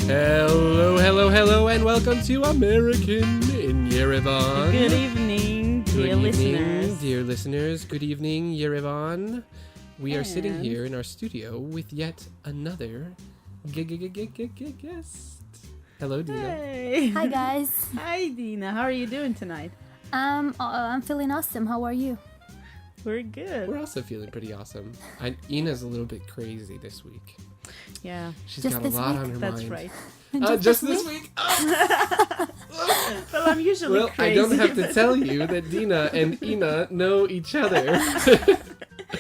Hello, and welcome to American in Yerevan. Good evening, dear listeners. Dear listeners. Good evening, Yerevan. We are sitting here in our studio with yet another guest. Hello, Dina. Hey. Hi guys. Hi, Dina. How are you doing tonight? I'm feeling awesome. How are you? We're good. We're also feeling pretty awesome. Ina's a little bit crazy this week. Yeah. She's Just got a this lot week? on her That's mind. right. Just this week? Well, I'm usually Well, crazy. I don't have to tell you that Dina and Ina know each other.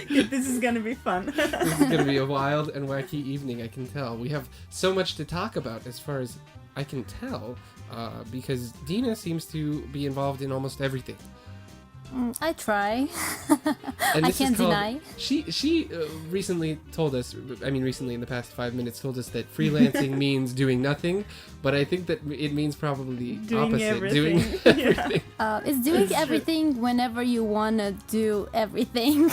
This is gonna be fun. This is going to be a wild and wacky evening, I can tell. We have so much to talk about as far as I can tell, because Dina seems to be involved in almost everything. I try. And I this can't is called, deny. She recently told us, recently in the past 5 minutes, told us that freelancing means doing nothing, but I think that it means probably the Doing opposite. everything. Doing everything. It's doing It's true. everything whenever you want to do everything.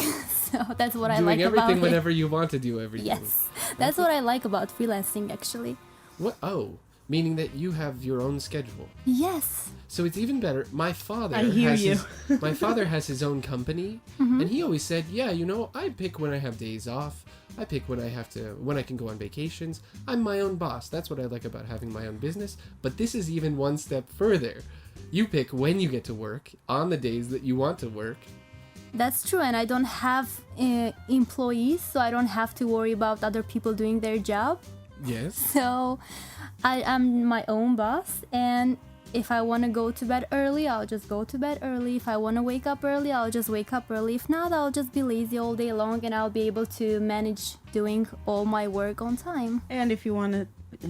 So that's what I Doing like about everything it. whenever you want to do everything. Yes. That's what I like about freelancing actually. What? Oh, meaning that you have your own schedule. Yes. So it's even better. My father I hear has you. my father has his own company, Mm-hmm. and he always said, "Yeah, you know, I pick when I have days off. I pick when I can go on vacations. I'm my own boss. That's what I like about having my own business. But this is even one step further. You pick when you get to work on the days that you want to work. That's true, and I don't have employees, so I don't have to worry about other people doing their job. Yes. So I'm my own boss, and if I want to go to bed early, I'll just go to bed early. If I want to wake up early, I'll just wake up early. If not, I'll just be lazy all day long, and I'll be able to manage doing all my work on time. And if you want to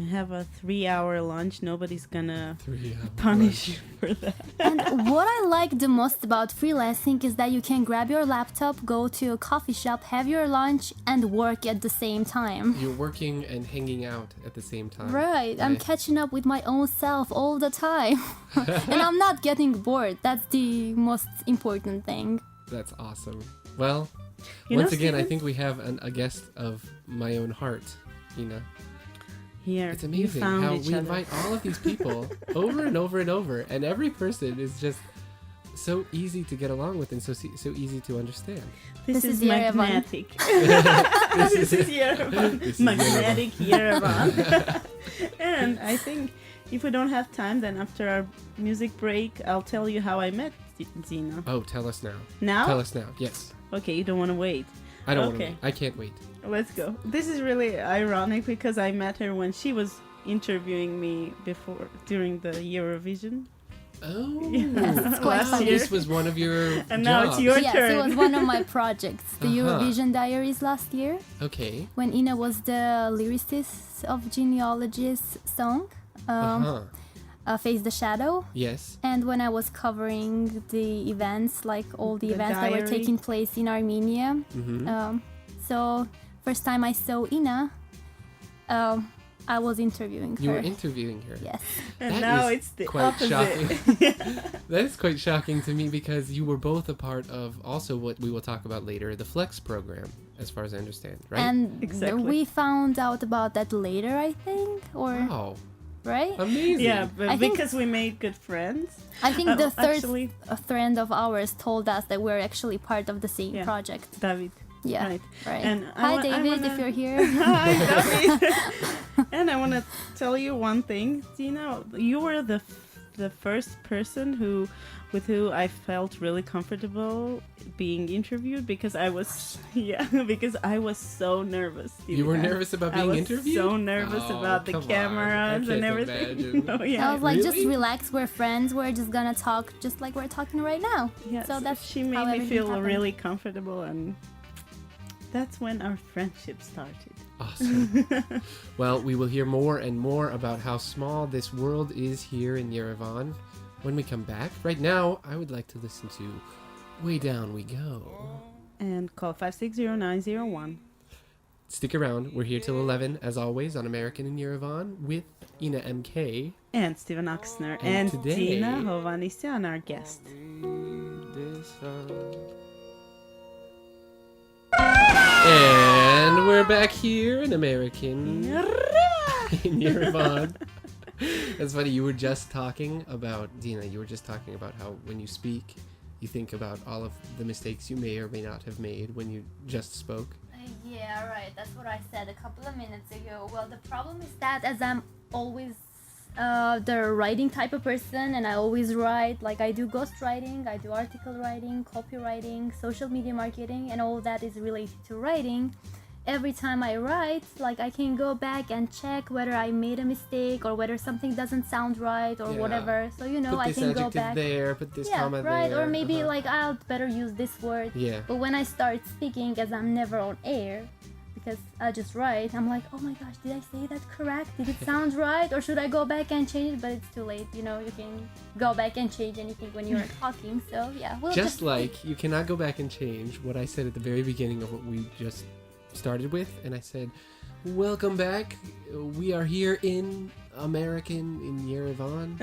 have a 3-hour lunch, nobody's gonna 3 hours. punish you for that. And what I like the most about freelancing is that you can grab your laptop, go to a coffee shop, have your lunch, and work at the same time. You're working and hanging out at the same time. Right, I'm catching up with my own self all the time. And I'm not getting bored. That's the most important thing. That's awesome. Well, You once know, again, I Steven? think we have a guest of my own heart, Ina. Here, It's you amazing found how each we other. invite all of these people over and over and over, and every person is just so easy to get along with and so easy to understand. This is Yerevan. magnetic. This This is Yerevan. This is Magnetic Yerevan. And I think if we don't have time, then after our music break, I'll tell you how I met Zina. Oh, tell us now. Now? Tell us now. Yes. Okay, you don't want to wait. I don't want to Okay. wait. I can't wait. Let's go. This is really ironic because I met her when she was interviewing me during the Eurovision. Oh, Yes, it's quite Last funny. year. This was one of your And now it's jobs. your Yes, turn. it was one of my projects, the Uh-huh. Eurovision Diaries last year, Okay. when Ina was the lyricist of Genealogy's song, Face the Shadow. Yes. And when I was covering the events, like all the The events that were diary. taking place in Armenia. Mm-hmm. So first time I saw Ina, I was interviewing You her. were interviewing her. Yes. And That now is Oh, it's the quite opposite. shocking. That is quite shocking to me because you were both a part of also what we will talk about later, the Flex program, as far as I understand, right? And Exactly. we found out about that later, I think, or Wow. right? Amazing. Yeah, but I think- because we made good friends. I think the third Actually, friend of ours told us that we're actually part of the same Yeah. project. David. Yeah, Right. right. And I Hi, wa- I David, wanna- if you're here. Hi, David. And I want to tell you one thing. Dina, you were the first person with who I felt really comfortable being interviewed because I was because I was so nervous. You were Dina. nervous about I being was interviewed? so nervous Oh, about the come on. cameras I and can't everything. imagine. No, yeah. I was like, just Really? relax. We're friends. We're just gonna talk just like we're talking right now. Yes, So that's she how made me everything feel happened. really comfortable, and that's when our friendship started. Awesome. Well, we will hear more and more about how small this world is here in Yerevan when we come back. Right now, I would like to listen to Way Down We Go. And call 560-901. Stick around. We're here till 11, as always, on American in Yerevan with Ina MK. And Steven Axner. And And today- Dina Hovhannisyan, our guest. And we're back here in American. in Yerevan. It's funny, you were just talking about, Dina, you were just talking about how when you speak, you think about all of the mistakes you may or may not have made when you just spoke. Yeah, right. That's what I said a couple of minutes ago. Well, the problem is that as I'm always the writing type of person, and I always write, like I do ghostwriting, I do article writing, copywriting, social media marketing, and all that is related to writing. Every time I write, like I can go back and check whether I made a mistake or whether something doesn't sound right or Yeah. whatever. So you know, Put I this can go adjective back. there, put this Yeah, comma right. there. Or maybe like I'll better use this word. Yeah. But when I start speaking, as I'm never on air, because I just write, I'm like, oh my gosh, did I say that correct? Did it sound right? Or should I go back and change it? But it's too late. You know, you can go back and change anything when you're talking. So yeah, we'll Just like you cannot go back and change what I said at the very beginning of what we just started with, and I said, welcome back. We are here in American in Yerevan.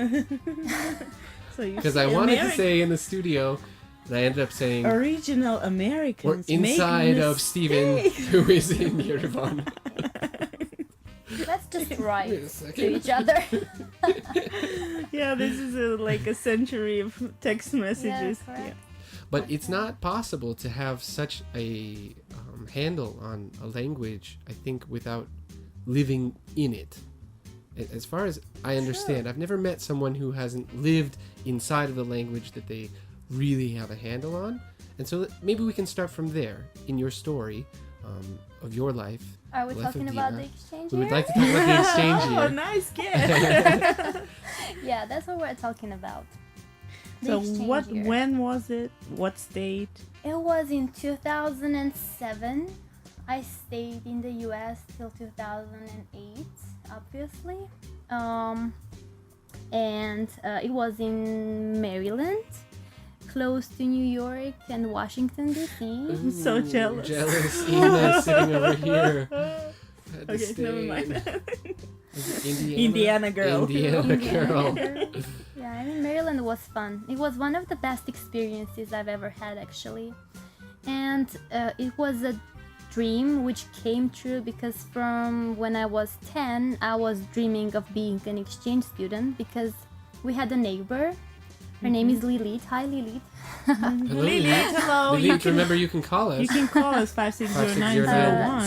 So you Because say I wanted to American- say in the studio, and I ended up saying original we're Americans inside make of Steven, mistakes. who is in Yerevan. let's just write Wait a to second. each other. Yeah, this is like a century of text messages. correct. But it's not possible to have such a handle on a language, I think, without living in it. As far as I understand, I've never met someone who hasn't lived inside of the language that they really have a handle on. And so maybe we can start from there in your story of your life. Are we Life of talking about Dina. the exchange We would here? like to talk about the exchange Oh, here. nice guess. Yeah, that's what we're talking about. The So exchange what? year. When was it? What state? It was in 2007. I stayed in the US till 2008, obviously. And it was in Maryland, close to New York and Washington, D.C. Ooh, so jealous. Jealous. Ina sitting over here. Had to Okay, never stay. mind. Was it Indiana girl. Indiana girl. Yeah, I mean, Maryland was fun. It was one of the best experiences I've ever had, actually. And it was a dream which came true because from when I was 10, I was dreaming of being an exchange student because we had a neighbor. Her name is Lilith. Hi, Lilith. Hello, Lilith, hello. You Lilith, can, remember you can call us. you can call us 560-901.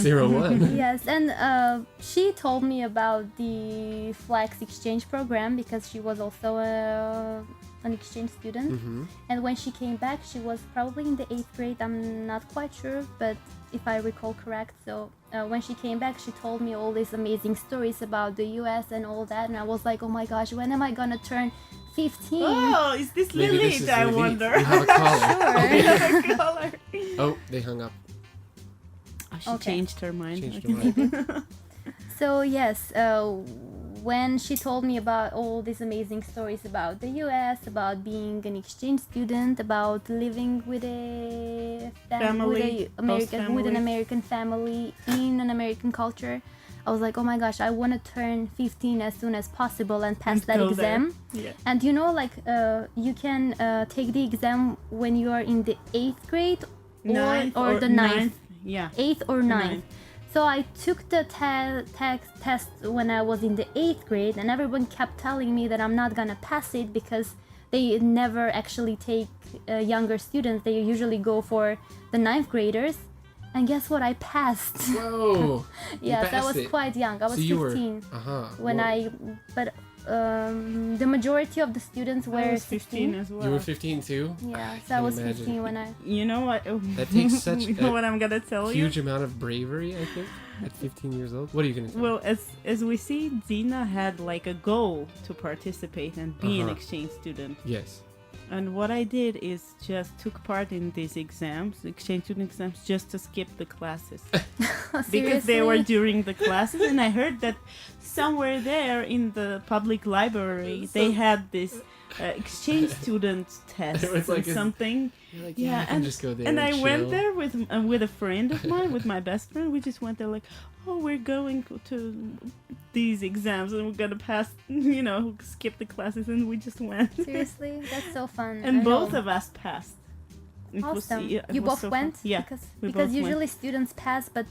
560-901. Yes, and she told me about the Flex exchange program because she was also an exchange student. Mm-hmm. And when she came back, she was probably in the 8th grade. I'm not quite sure, but if I recall correct. So when she came back, she told me all these amazing stories about the US and all that. And I was like, oh my gosh, when am I gonna turn 15? Oh, is this Maybe Lilith? this is I Lilith. wonder. We have a caller. Sure. Caller. Oh, they hung up. Oh, she Okay. changed her mind. Changed Okay. her mind. So yes, when she told me about all these amazing stories about the US, about being an exchange student, about living with a Family, host with an family. American family in an American culture, I was like, oh my gosh, I want to turn 15 as soon as possible and pass And that go there. exam. Yeah. And you know, like you can take the exam when you are in the 8th grade or the 9th. Yeah. 8th or 9th. Ninth. So I took the test when I was in the 8th grade, and everyone kept telling me that I'm not gonna pass it because they never actually take younger students. They usually go for the 9th graders. And guess what? I passed. Whoa. Yes, I passed was it. quite young. I was So you were. 15 Uh-huh. when Whoa. but the majority of the students I were was 15 as well. You were 15 too? Yeah, so I Can was imagine. 15 when I. You know what? That takes such you know a what I'm gonna tell you? Huge amount of bravery, I think, at 15 years old. What are you going to tell Well, as we see, Dina had like a goal to participate and be an Uh-huh. exchange student. Yes. And what I did is just took part in these exams, exchange student exams, just to skip the classes. Because they were Seriously? during the classes, and I heard that somewhere there in the public library they had this exchange student test It was like or a- something. You're like, Yeah, I can just go there and I chill. went there with a friend of mine, with my best friend. We just went there like, oh, we're going to these exams and we're gonna pass, skip the classes, and we just went. Seriously, that's so fun. And I both know. of us passed. It was- Awesome. yeah, it You was both so went? fun. Yeah, Because we because both went. usually students pass, but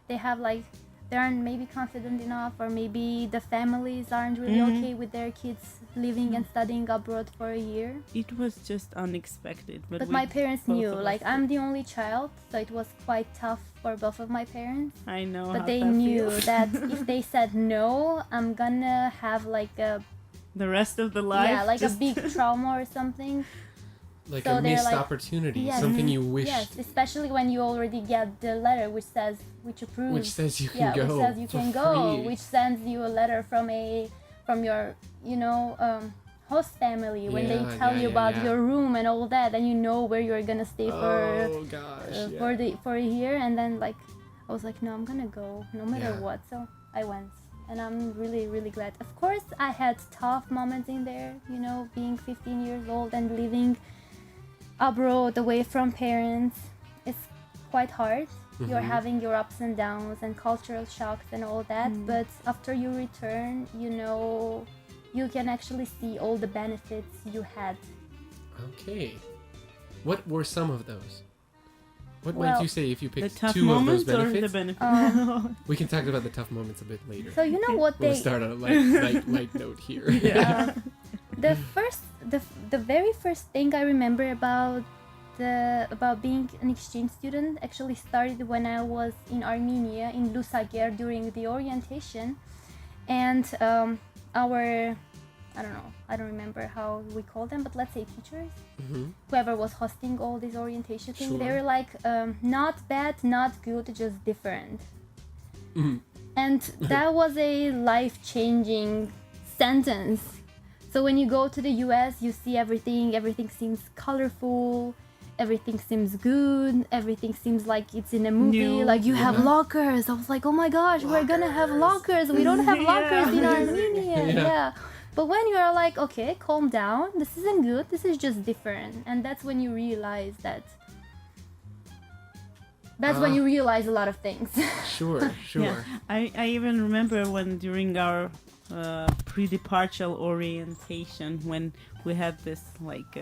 they have like they aren't maybe confident enough, or maybe the families aren't really okay with their kids living and studying abroad for a year. It was just unexpected. But we my parents both knew, of us like did. I'm the only child, so it was quite tough for both of my parents. I know But how they that knew feels. that if they said no, I'm gonna have like a The rest of the life. yeah, like just a big trauma or something. Like So a they're missed like- opportunity, Yes. something you wish, Yes, especially when you already get the letter which approves. which says you can yeah, go. which says you for can go, free. which sends you a letter from your host family when they Yeah, tell yeah, you yeah, about yeah. your room and all that, and you know where you're gonna stay Oh gosh. Yeah. for a year, and then like I was like, no, I'm gonna go no matter Yeah. what. So I went, and I'm really really glad. Of course, I had tough moments in there, being 15 years old and living abroad away from parents. It's quite hard. You're Mhm. having your ups and downs and cultural shocks and all that, but after you return, you can actually see all the benefits you had. Okay. What were some of those? What might Well, you say if you the picked tough two of those moments or benefits? the benefits? We can talk about the tough moments a bit later. So you know what We'll they start on a light note here. Yeah. the very first thing I remember about being an exchange student actually started when I was in Armenia in Lusager during the orientation, and our I don't remember how we call them, but let's say teachers, whoever was hosting all this orientation thing, they Sure. were like, not bad, not good, just different. Mhm. And that was a life-changing sentence. So when you go to the US, you see everything seems colorful, everything seems good, everything seems like it's in a movie. New. Like you have lockers. I was like, oh my gosh, we're gonna have lockers. We don't have lockers in Armenia. Yeah. Yeah. But when you are like, okay, calm down, this isn't good, this is just different. And that's when you realize that. That's when you realize a lot of things. Sure. Yeah. I even remember when during our pre-departure orientation when we had this like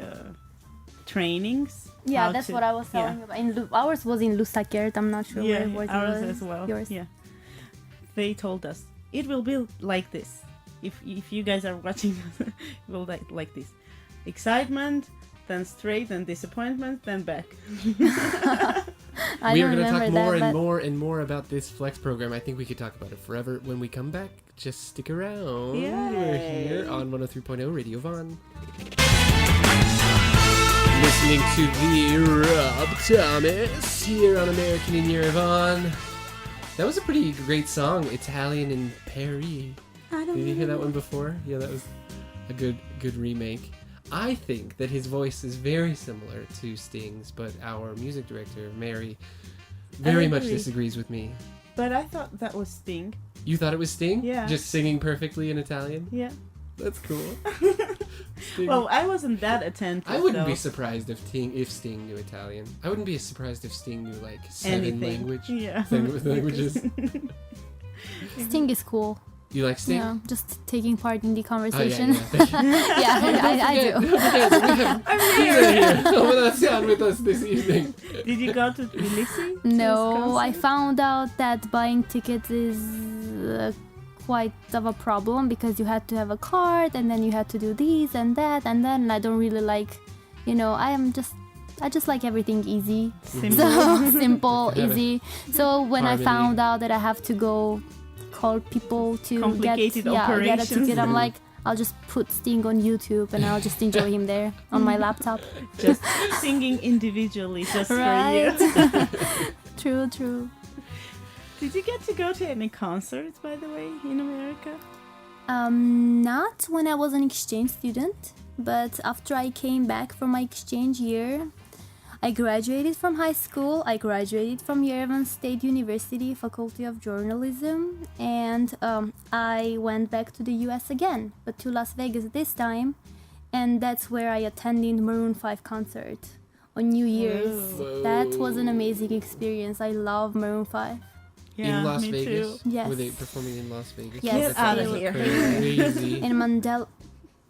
trainings. Yeah, how that's to- what I was telling you about. Ours was in Lusakert. I'm not sure Yeah, where it ours was. as well. Yours. Yeah, they told us it will be like this. If you guys are watching, it will like this: excitement, then straight, then disappointment, then back. I We don't are going to remember talk that, more but and more and more about this Flex program. I think we could talk about it forever. When we come back, just stick around. Yay. We're here on 103.0 Radio Von. Listening to the Rob Thomas here on American in Yerevan. That was a pretty great song, Italian in Paris. Did you hear that one before? Yeah, that was a good remake. I think that his voice is very similar to Sting's, but our music director, Mary, very much agree. disagrees with me. But I thought that was Sting. You thought it was Sting? Yeah. Just singing perfectly in Italian? Yeah. That's cool. Sting. Well, I wasn't that attentive. I wouldn't be though. surprised if Sting knew Italian. I wouldn't be surprised if Sting knew like seven Anything. Yeah. languages. Sting is cool. You like Sting? Yeah, just taking part in the Oh, yeah, conversation. yeah. Yeah, I do. Don't forget, we have Lisa here. Combinación with us this evening. Did you go to Tbilisi? No, I found out that buying tickets is quite of a problem because you had to have a card and then you had to do this and that, and then I don't really like, I just like everything easy. Simple. So simple, Have a easy. So when harmony. I found out that I have to go call people to Complicated get a operations. ticket, I'm like, I'll just put Sting on YouTube and I'll just enjoy him there on my laptop. Just singing individually, just Right. for you. True. Did you get to go to any concerts, by the way, in America? Not when I was an exchange student, but after I came back from my exchange year, I graduated from high school. I graduated from Yerevan State University, Faculty of Journalism, and I went back to the US again, but to Las Vegas this time, and that's where I attended Maroon 5 concert on New Year's. Whoa. That was an amazing experience. I love Maroon 5. Yeah, in Las me Vegas? too. Yes. Were they performing in Las Vegas? Yes. Get That's out of always here. Crazy. In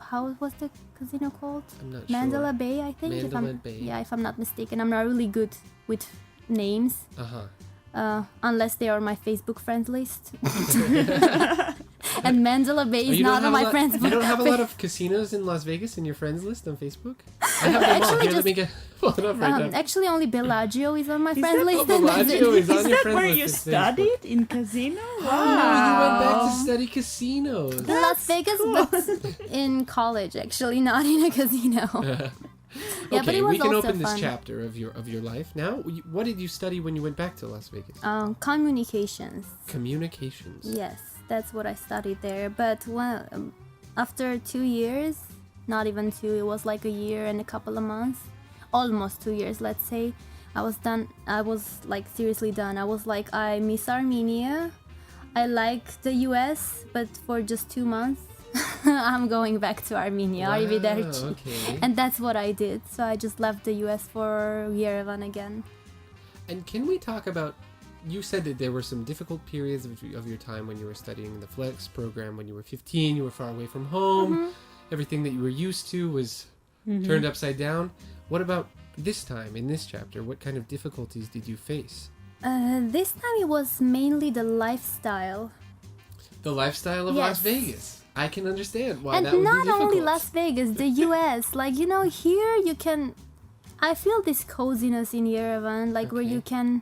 how was the casino called? I'm not Mandela sure. Bay, I think. Mandela Bay. Yeah, if I'm not mistaken. I'm not really good with names. Uh-huh. unless they are on my Facebook friends list. And Mandela Bay Oh, is you don't not have on a my lot- friends. You don't have a lot of casinos in Las Vegas in your friends list on Facebook? I have them all. Actually, Here, let me get pull it up right now. Actually, only Bellagio is on my Is friends that- list. Oh, and that's Bellagio it. is on Is your that friends where list you on Facebook. studied in casino? Oh, you went back to Wow. study casinos. In Las Vegas, but in college, actually, not in a casino. Yeah, Okay, but it was we can also open this fun. chapter of your life now. What did you study when you went back to Las Vegas? Communications. Communications. Yes, that's what I studied there. But after 2 years, not even 2, it was like a year and a couple of months, almost 2 years, let's say. I was done. I was like seriously done. I was like, I miss Armenia. I like the US, but for just 2 months, I'm going back to Armenia. Arrivederci. Okay. And that's what I did. So I just left the US for Yerevan again. And can we talk about? You said that there were some difficult periods of your time when you were studying the Flex program. When you were 15, you were far away from home. Mm-hmm. Everything that you were used to was turned upside down. What about this time in this chapter? What kind of difficulties did you face? This time it was mainly the lifestyle. The lifestyle of Las Yes. Vegas. I can understand why And that would not be difficult. only Las Vegas, the US. Like, you know, here you can. I feel this coziness in Yerevan, like where Okay.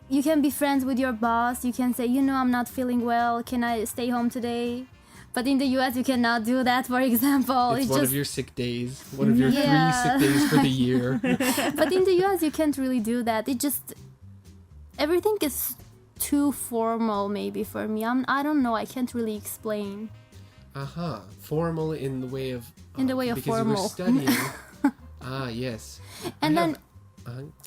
you can be friends with your boss. You can say, you know, I'm not feeling well. Can I stay home today? But in the US, you cannot do that. For example, It's it's one just. of your sick days. One of your Yeah. 3 sick days for the year. But in the US, you can't really do that. It just everything is too formal, maybe for me. I don't know. I can't really explain. Formal in the way of. In the way of because formal. you were studying. Yes. And I then. have-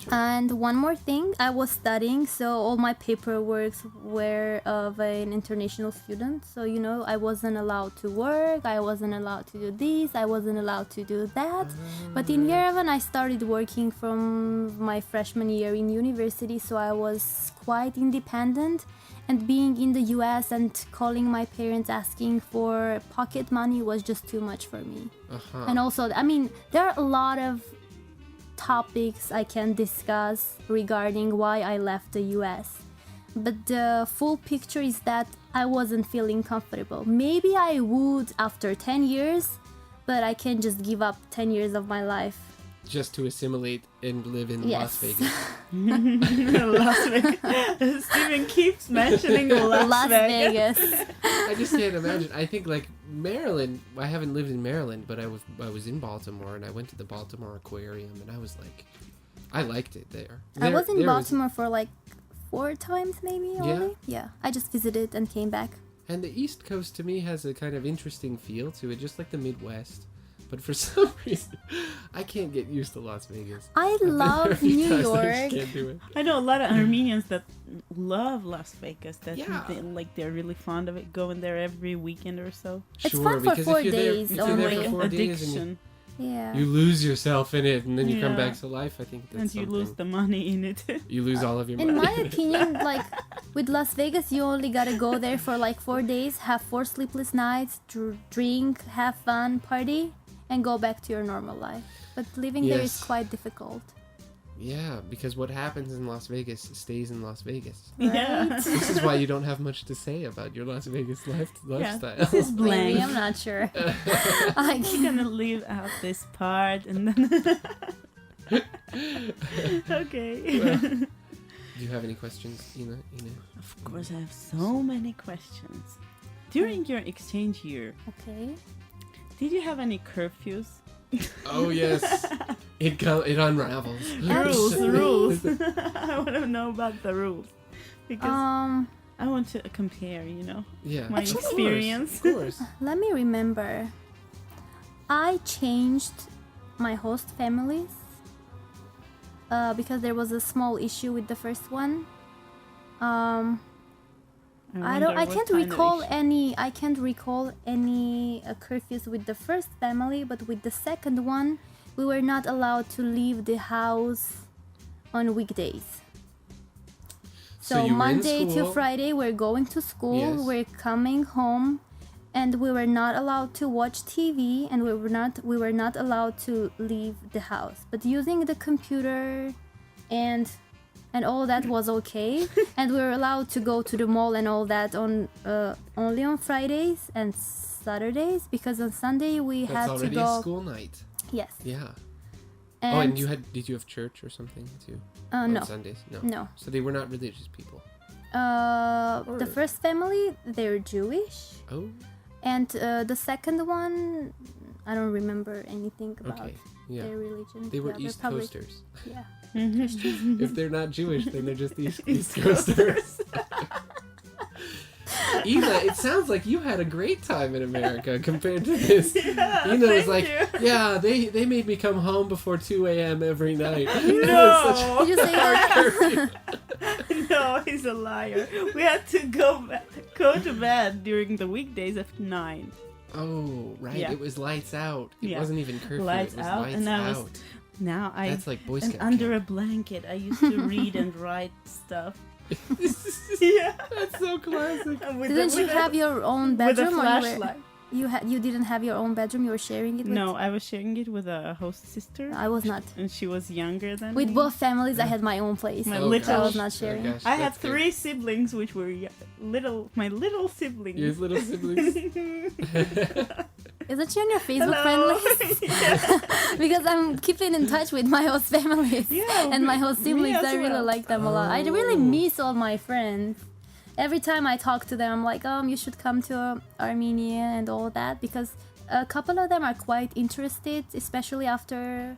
sure. And one more thing, I was studying, so all my paperwork were of an international student. So, you know, I wasn't allowed to work, I wasn't allowed to do this, I wasn't allowed to do that. But in Yerevan, I started working from my freshman year in university, so I was quite independent. And being in the US and calling my parents asking for pocket money was just too much for me. And also, I mean, there are a lot of topics I can discuss regarding why I left the US. But the full picture is that I wasn't feeling comfortable. Maybe I would after 10 years, but I can't just give up 10 years of my life. Just to assimilate and live in Las Yes. Vegas. Las Vegas. Steven keeps mentioning Las Vegas. I just can't imagine. I think like Maryland. I haven't lived in Maryland, but I was in Baltimore and I went to the Baltimore Aquarium and I was like, I liked it there. I was in There Baltimore for like 4 times maybe Yeah? only. Yeah, I just visited and came back. And the East Coast to me has a kind of interesting feel to it, just like the Midwest. But for some reason, I can't get used to Las Vegas. I I've been there a love few New times, I just York. can't do it. I know a lot of Armenians that love Las Vegas. That Yeah. they're really fond of it, going there every weekend or so. It's Sure, fun for because 4 if you're there, days if you're there only. for 4 days and Addiction, Yeah. you lose yourself in it, and then you come Yeah. back to life. I think that's and you lose something. the money in it. You lose all of your In money. my opinion, like with Las Vegas, you only gotta go there for like 4 days, have 4 sleepless nights, drink, have fun, party, and go back to your normal life. But living there is Yes. quite difficult. Yeah, because what happens in Las Vegas stays in Las Vegas. Yeah. This is why you don't have much to say about your Las Vegas lifestyle. This is Maybe, blank. I'm not sure. I'm gonna leave out this part and then. Okay. Well, do you have any questions, Ina? Of course, I have so many questions. During your exchange year, Okay. did you have any curfews? Oh yes, it unravels. Rules. I want to know about the rules because I want to compare. You know, Yeah, my of course, experience. Of course. Let me remember. I changed my host families because there was a small issue with the first one. I can't recall any. I can't recall any curfews with the first family, but with the second one, we were not allowed to leave the house on weekdays. So So you were in Monday to school. Friday, we're going to school. Yes. We're coming home, and we were not allowed to watch TV, and we were not allowed to leave the house. But using the computer and and all that was okay. And we were allowed to go to the mall and all that on only on Fridays and Saturdays, because on Sunday we That's had to already go. a school night. Yes. Yeah. And, Did you have church or something too? no. On Sundays? No. No. So they were not religious people. The first family, they're Jewish, Oh, and the second one, I don't remember anything about okay. Yeah. their religion. They were Yeah, they're East probably- Coasters. Yeah. If they're not Jewish, then they're just East Coasters. Ina, it sounds like you had a great time in America compared to this. Yeah, Ina was thank like, you. yeah, they made me come home before 2 a.m. every night. No. Did you say that? No, he's a liar. We had to go to bed during the weekdays at 9. Oh, right. Yeah. It was lights out. It Yeah. wasn't even curfew. Lights it was out, lights and I was- out. Now That's like Boy and Scout under camp. a blanket, I used to read and write stuff. Yeah. That's so classic. Didn't you have your own with a bedroom, or flashlight? you didn't have your own bedroom? You were sharing it with? No, I was sharing it with a host sister, I was not. and she was younger than With me. both families, I had my own place. My Oh, little- I gosh. was not sharing. Oh, gosh, I had that's good. 3 siblings, which were my little siblings. Your little siblings. Isn't she on your Facebook Hello. friend list? Yeah. Because I'm keeping in touch with my host families Yeah, and my me- host me siblings. as I really well. like them a lot. I really Oh. miss all my friends. Every time I talk to them, I'm like, you should come to Armenia and all that, because a couple of them are quite interested, especially after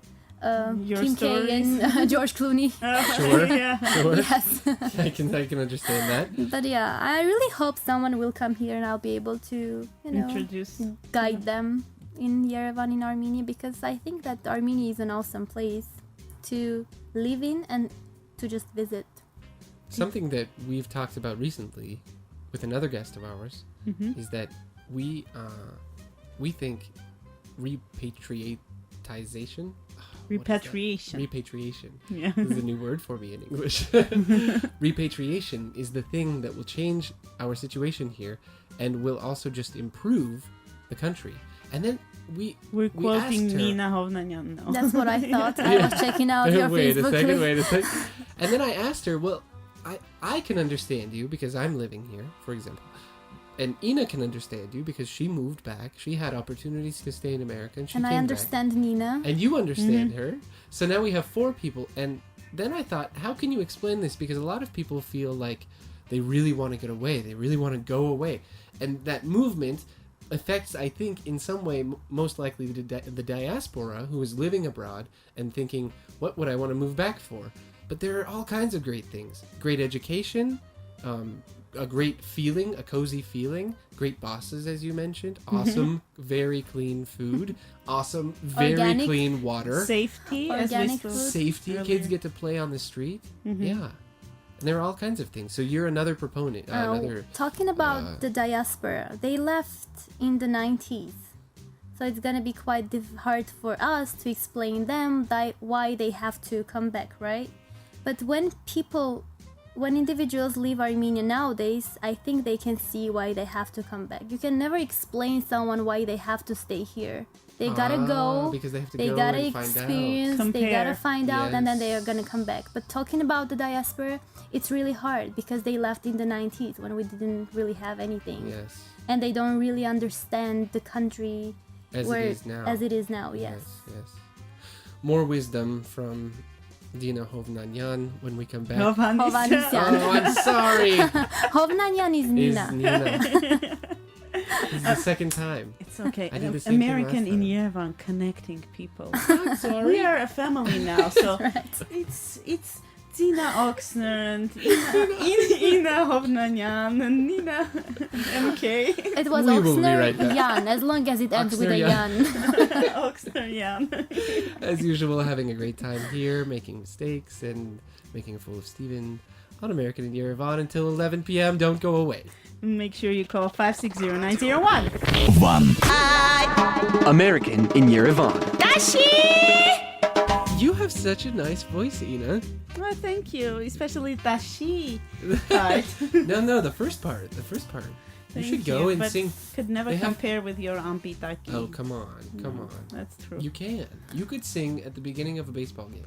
Your Kim K stories. and George Clooney. Sure. Yeah. Sure. Yes. I can understand that. But yeah, I really hope someone will come here and I'll be able to, Introduce. guide them in Yerevan, in Armenia, because I think that Armenia is an awesome place to live in and to just visit. Something that we've talked about recently with another guest of ours Mhm. is that we think repatriatization. Repatriation. Repatriation. Yeah. This is a new word for me in English. Repatriation is the thing that will change our situation here and will also just improve the country. And then We're we quoting asked her- Nina Hovnanyan now. That's what I thought. I was checking out your wait Facebook a list. second. And then I asked her, well, I can understand you because I'm living here, for example. And Ina can understand you because she moved back. She had opportunities to stay in America and she And came I back. understand Nina. And you understand her. So now we have 4 people. And then I thought, how can you explain this? Because a lot of people feel like they really want to get away. They really want to go away. And that movement affects, I think, in some way, most likely the diaspora who is living abroad and thinking, what would I want to move back for? But there are all kinds of great things. Great education, a great feeling, a cozy feeling, great bosses, as you mentioned, awesome, very clean food, awesome, very Organic. clean water, Safety, as we Organic spoke. food. safety, earlier. kids get to play on the street. Yeah. And there are all kinds of things. So you're another proponent, another... Talking about uh, the diaspora, they left in the 90s. So it's gonna be quite hard for us to explain them why they have to come back, right? But when individuals leave Armenia nowadays, I think they can see why they have to come back. You can never explain someone why they have to stay here. They gotta go, because they have to they go gotta and find out. experience, they Compare. gotta find out, and then they are Yes. gonna come back. But talking about the diaspora, it's really hard because they left in the 90s when we didn't really have anything. Yes. And they don't really understand the country As where it is now. as it is now, yes. Yes. More wisdom from Dina Hovnanyan when we come back. Hovannisyan. Oh, I'm sorry. Hovnanyan is Is Nina. Nina. This is the second time. It's okay. I did the same thing American last in time. Yerevan, connecting people. I'm sorry. We are a family now, so Right. it's Tina Oxner and Ina Hovnanyan and Nina MK. It was We will be Oxner right back. Jan, as long as it ends with a Oxner Jan. Oxner Jan. As usual, having a great time here, making mistakes and making a fool of Steven on American in Yerevan until 11 p.m. Don't go away. Make sure you call 560-901. American in Yerevan. You have such a nice voice, Ina. Oh, thank you, especially Tashi part. No, the first part. You should go and but sing. Could never They have- compare with your Ampitaki. Oh, come on. That's true. You can. You could sing at the beginning of a baseball game.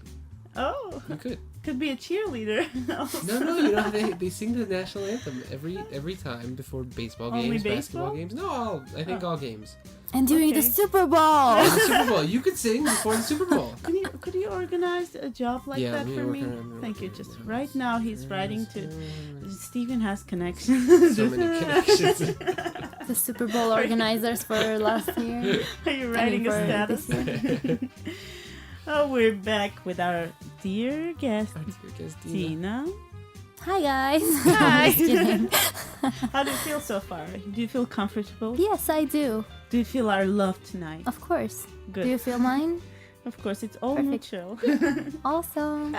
Oh, You could. could be a cheerleader. No, you know they sing the national anthem every time before baseball Only games, baseball? basketball games. No, I think all games. And during the Okay. Super Bowl. And the Super Bowl, you could sing before the Super Bowl. Could you organize a job like Yeah, that we for work me? on- Thank you. work Just on- right now, he's writing to. Stephen has connections. So many connections. The Super Bowl organizers for last year. Are you writing a for status? this Oh, we're back with our dear guest, Our dear guest, Dina. Tina. Hi guys. Hi. Just kidding. How do you feel so far? Do you feel comfortable? Yes, I do. Do you feel our love tonight? Of course. Good. Do you feel mine? Of course, it's all Perfect. mutual. Also,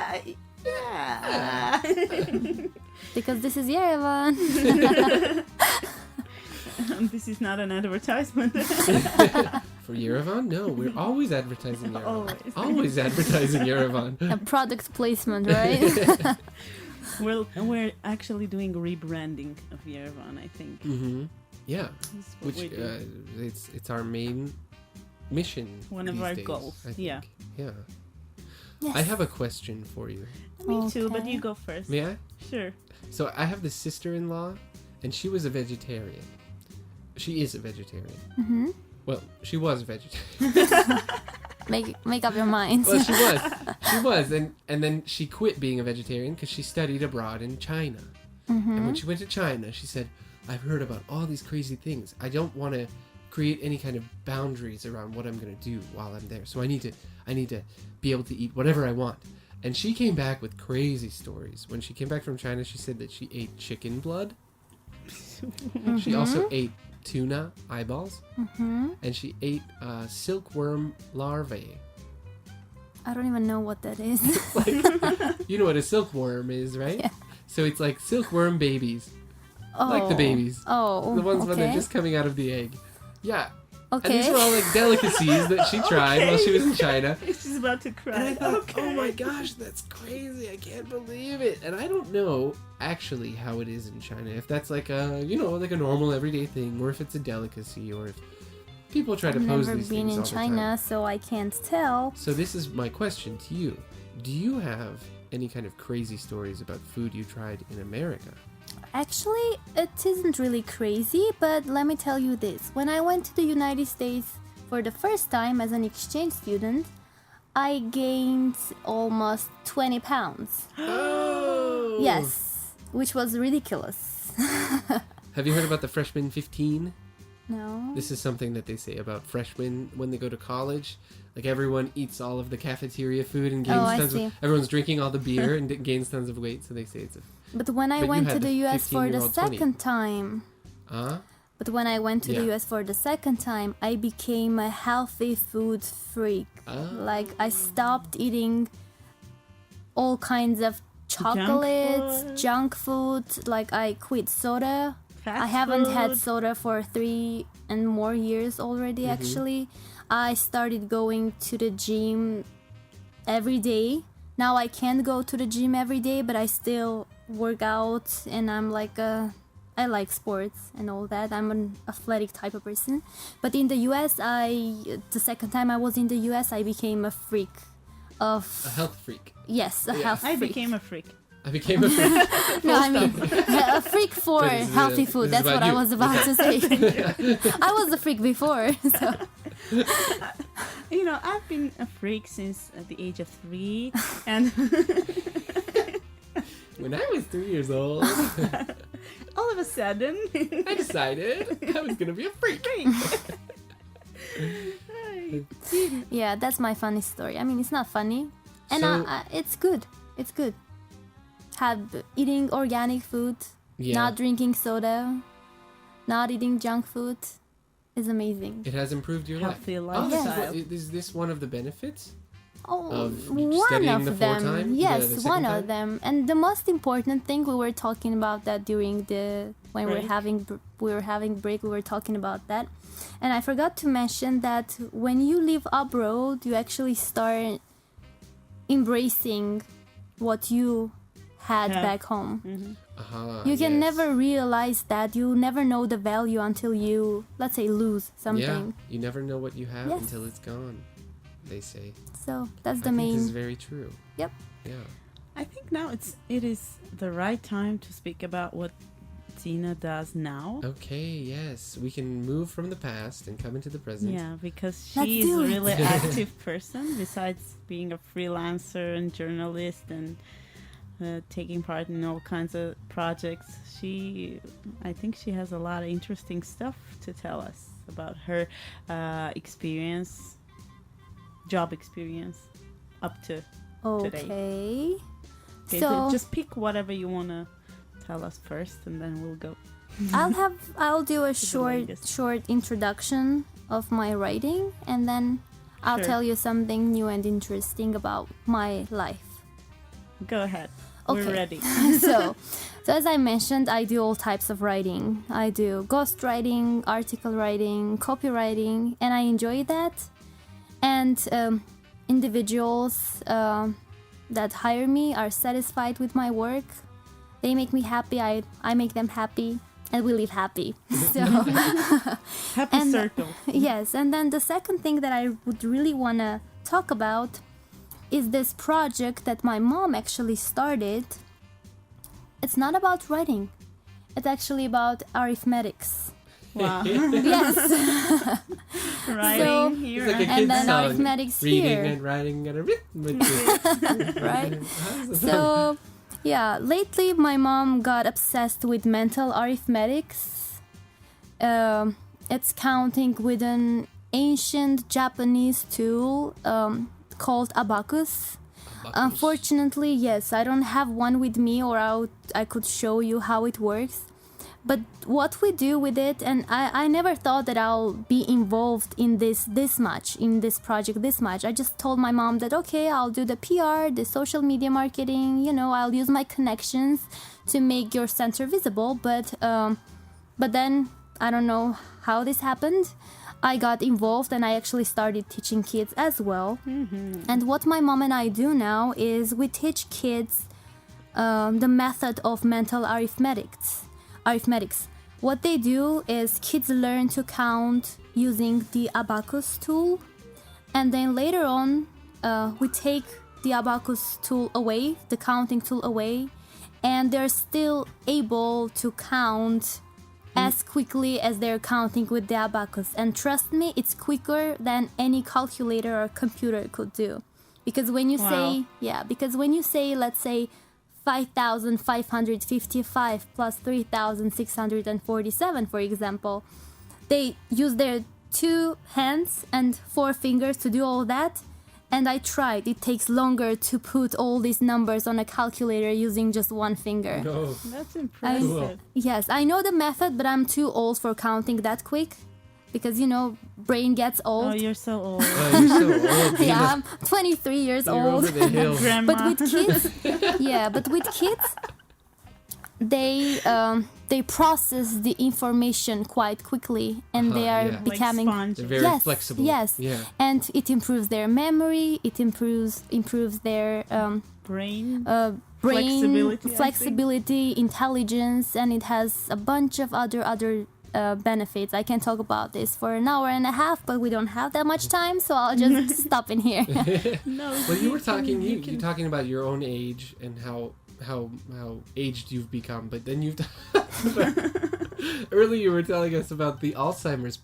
Yeah. because this is Yerevan. This is not an advertisement. For Yerevan? No, we're always advertising Yerevan. Always. Always advertising Yerevan. A product placement, right? We're actually doing rebranding of Yerevan, I think. Mm-hmm. Yeah, That's what which we do. it's our main mission. One of these our days, goals, I think. yeah. Yeah. Yes. I have a question for you. Me too, but Okay. you go first. May I? Sure. So I have this sister-in-law, and she was a vegetarian. She is a vegetarian. Mm-hmm. Well, she was a vegetarian. Make up your mind. Well, she was. She was, and then she quit being a vegetarian because she studied abroad in China. And when she went to China, she said, "I've heard about all these crazy things. I don't want to create any kind of boundaries around what I'm going to do while I'm there. So I need to be able to eat whatever I want." And she came back with crazy stories. When she came back from China, she said that she ate chicken blood. She also ate tuna eyeballs, and she ate silkworm larvae. I don't even know what that is. You know what a silkworm is, right? Yeah. So it's like silkworm babies, Oh. like the babies, Oh. the ones when they're okay. just coming out of the egg. Yeah. And Okay. these were all like delicacies that she tried while she was in China. She's about to And cry. I thought, Okay. oh my gosh, that's crazy. I can't believe it. And I don't know actually how it is in China. If that's like a, like a normal everyday thing, or if it's a delicacy, or if people try to I've pose never these been things in all the China, time. so I can't tell. So this is my question to you. Do you have any kind of crazy stories about food you tried in America? Actually, it isn't really crazy, but let me tell you this. When I went to the United States for the first time as an exchange student, I gained almost 20 pounds. Oh! Yes, which was ridiculous. Have you heard about the freshman 15? No. This is something that they say about freshmen when they go to college. Like everyone eats all of the cafeteria food and gains Oh, I tons see. of. Everyone's drinking all the beer and gains tons of weight, so they say it's a. But when I But you went to had the the US for the 15-year-old 20. second time, But when I went to the Yeah. US for the second time, I became a healthy food freak. Ah. Like, I stopped eating all kinds of chocolates, food. junk food. Like, I quit soda. Fast I haven't had food. soda for 3 and more years already, Mm-hmm. actually. I started going to the gym every day. Now I can't go to the gym every day, but I still work out, and I'm like I like sports and all that. I'm an athletic type of person. But in the US, the second time I was in the US, I became a freak of A health freak. yes, a Yeah. health I freak. became a freak. I became a freak. No, I mean a freak for So this is, healthy this food. is That's about what I you. was about to say. I was a freak before, so You know, I've been a freak since the age of 3, and When I was 3 years old, all of a sudden, I decided I was gonna be a freak. yeah, that's my funny story. I mean, it's not funny, and So- it's good. It's good. Eating organic food, Yeah. not drinking soda, not eating junk food is amazing. It has improved your life. Healthy Oh, lifestyle. is this one of the benefits? Oh, Of one studying of the them. 4 time? Yes, The second one time? of them. And the most important thing, we were talking about that during when we Break. were having break. We were talking about that, and I forgot to mention that when you live abroad, you actually start embracing what you had Yeah. back home. You can yes. never realize that. You never know the value until you, let's say, lose something. Yeah, you never know what you have Yes. until it's gone. they say. So that's the I think main. this is very true. Yep. Yeah. I think now it is the right time to speak about what Tina does now. Okay, yes. We can move from the past and come into the present. Yeah, because Let's she is do a it. really active person. Besides being a freelancer and journalist and taking part in all kinds of projects, I think she has a lot of interesting stuff to tell us about her experience, job experience, up to today. Okay. Okay, So just pick whatever you want to tell us first, and then we'll go. I'll do a the latest. short introduction of my writing, and then I'll Sure. tell you something new and interesting about my life. Go ahead. Okay. We're ready. so as I mentioned, I do all types of writing. I do ghostwriting, article writing, copywriting, and I enjoy that. And individuals that hire me are satisfied with my work. They make me happy. I make them happy, and we live happy. So Happy And- circle. yes, and then the second thing that I would really want to talk about is this project that my mom actually started. It's not about writing. It's actually about arithmetics. Wow. Yes, Writing So- here. It's like a and kid's then song. arithmetics Reading here. and writing and arithmetic. Right? How's the song? So, yeah, lately my mom got obsessed with mental arithmetics. It's counting with an ancient Japanese tool called abacus. Unfortunately, yes, I don't have one with me, or I could show you how it works. But what we do with it, and I never thought that I'll be involved in this project this much. I just told my mom that, okay, I'll do the PR, the social media marketing, I'll use my connections to make your center visible. But then, I don't know how this happened. I got involved and I actually started teaching kids as well. Mm-hmm. And what my mom and I do now is we teach kids the method of mental arithmetics. What they do is kids learn to count using the abacus tool, and then later on we take the abacus tool away, the counting tool away, and they're still able to count as quickly as they're counting with the abacus. And trust me, it's quicker than any calculator or computer could do. Because when you say, let's say 5,555 plus 3,647, for example, they use their 2 hands and 4 fingers to do all that. And I tried. It takes longer to put all these numbers on a calculator using just 1 finger. No. That's impressive. Yes, I know the method, but I'm too old for counting that quick. Because, brain gets old. Oh, you're so old. Oh, you're so old. Yeah, I'm 23 years You're old. over the hill. Grandma. But with kids, they process the information quite quickly, and they are yeah. becoming Like sponge. They're very Yes, flexible. yes. Yeah. and it improves their memory. It improves their brain. brain Flexibility, I flexibility, intelligence, and it has a bunch of other benefits. I can talk about this for an hour and a half, but we don't have that much time, so I'll just stop in here. No. Well, you were talking. You You're talking about your own age and how aged you've become, but then you've earlier you were telling us about the Alzheimer's.